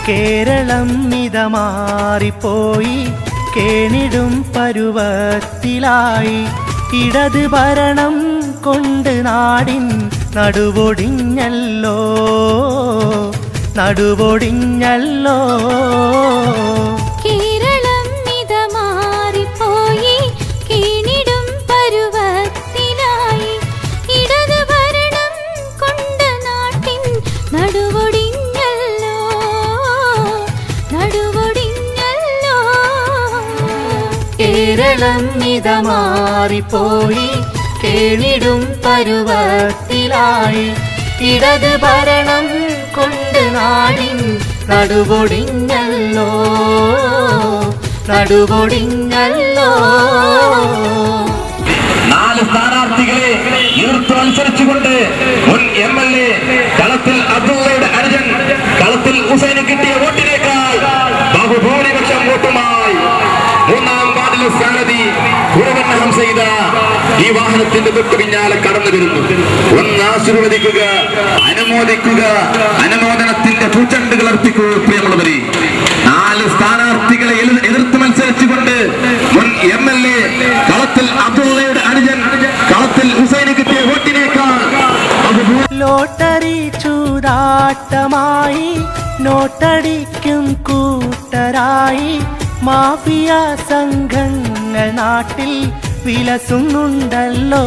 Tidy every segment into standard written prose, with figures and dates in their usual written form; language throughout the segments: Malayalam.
കേരളം മിതമാറിപ്പോയി കേണിടും പരുവത്തിലായി ഇടത് ഭരണം കൊണ്ട് നാടിൻ നടുവൊടിഞ്ഞല്ലോ നടുവൊടിഞ്ഞല്ലോ കേരളം മിതമാറിപ്പോയി കേണിടും പരുവത്തിലായി ഇടത് ഭരണം കൊണ്ട് നാട്ടിൻ നടുവൊടിഞ്ഞല്ലോ നടുവൊടിഞ്ഞല്ലോ കേരളം മിതമാറിപ്പോയി കേണിടും പരുവത്തിലായി ഇടത് ഭരണം കൊണ്ട് നാടിൻ നടുവൊടിഞ്ഞല്ലോ നടുവൊടിഞ്ഞല്ലോ 4 സ്ഥാനാർത്ഥികളെ എതിർത്ത് മത്സരിച്ചുകൊണ്ട് മുൻ MLA കളത്തിൽ അബ്ദുള്ളയുടെ അനുജൻ കളത്തിൽ ഹുസൈന് കിട്ടിയ വോട്ടിനേക്കാൾ ബഹുഭൂരിപക്ഷം വോട്ടുമായി 3-ാം വാർഡിലെ സ്ഥാനാർത്ഥി കുറുവണ്ണ ഹംസയിദ ഈ വാഹനത്തിന്റെ തൊട്ട് പിന്നാലെ കടന്നു വരുന്നു. ഒന്ന് ആശീർവദിക്കുക, അനുമോദിക്കുക, അനുമോദനത്തിന്റെ പൂച്ചണ്ടുകൾ അർപ്പിക്കുക. പ്രിയമുള്ളവരെ, 4 സ്ഥാനാർത്ഥികളെ എതിർത്ത് മത്സരിച്ചുകൊണ്ട് മുൻ MLA കളത്തിൽ അബ്ദുള്ളയുടെ അനുജൻ കളത്തിൽ ഹുസൈന് കിട്ടിയ വോട്ടിനേക്കാൾ ലോട്ടറി ചൂതാട്ടമായി നോട്ടടിക്കും കൂട്ടരായി മാഫിയ സംഘങ്ങൾ നാട്ടിൽ വിലസുന്നുണ്ടല്ലോ.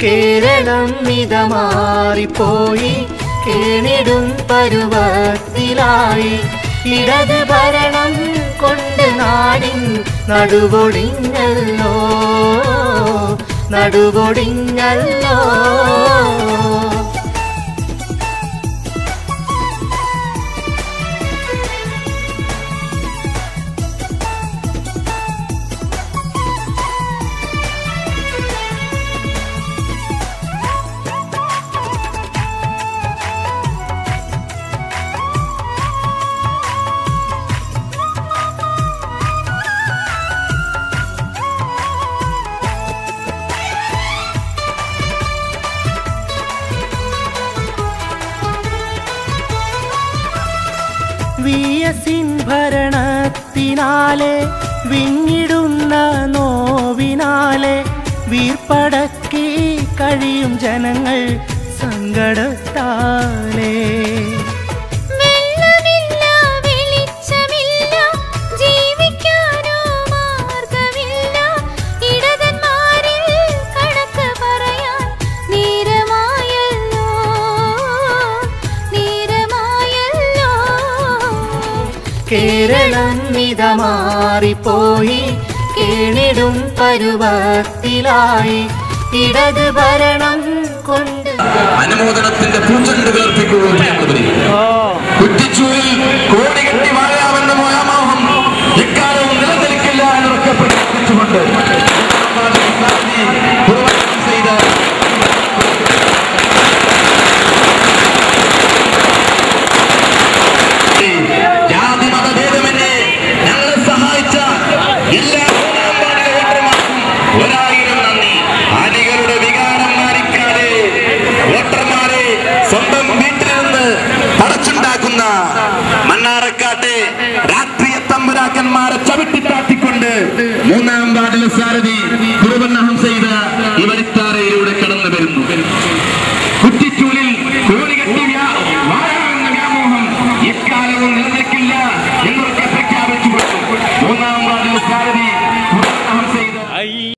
കേരളം മിതമാറിപ്പോയി കേണിടും പരുവത്തിലായി ഇടത് ഭരണം കൊണ്ട് നാടിൻ നടുവൊടിഞ്ഞല്ലോ നടുവൊടിഞ്ഞല്ലോ. VS-ൻ ഭരണത്തിനാലെ വിങ്ങിടുന്ന നോവിനാലെ വീർപ്പടക്കി കഴിയും ജനങ്ങൾ സങ്കടത്താലേ. കേരളം മിതമാറിപ്പോയി കേണിടും പരുവത്തിലായി ഇടത് ഭരണം കൊണ്ട് അനുമോദനത്തിന്റെ പൂച്ചണ്ടുകൾ അർപ്പിക്കുക. കുറ്റിച്ചൂരിൽ കോടി കെട്ടി വാഴാമെന്ന മോഹം എക്കാലവും നിലനിൽക്കില്ല എന്നൊക്കെ പ്രഖ്യാപിച്ചുകൊണ്ട് മണ്ണാറക്കാട്ടെ രാഷ്ട്രീയ തമ്പുരാക്കന്മാരെ ചവിട്ടിത്താത്തിക്കൊണ്ട് 3-ാം വാർഡിലെ സാരഥി കുറുവണ്ണ ഹംസയിദ ഈ വഴിത്താരയിലൂടെ കടന്നു വരുന്നു. കുറ്റിച്ചൂരിൽ കോടികെട്ടി വാഴാമെന്ന വ്യാമോഹം എക്കാലവും നിലനിൽക്കില്ല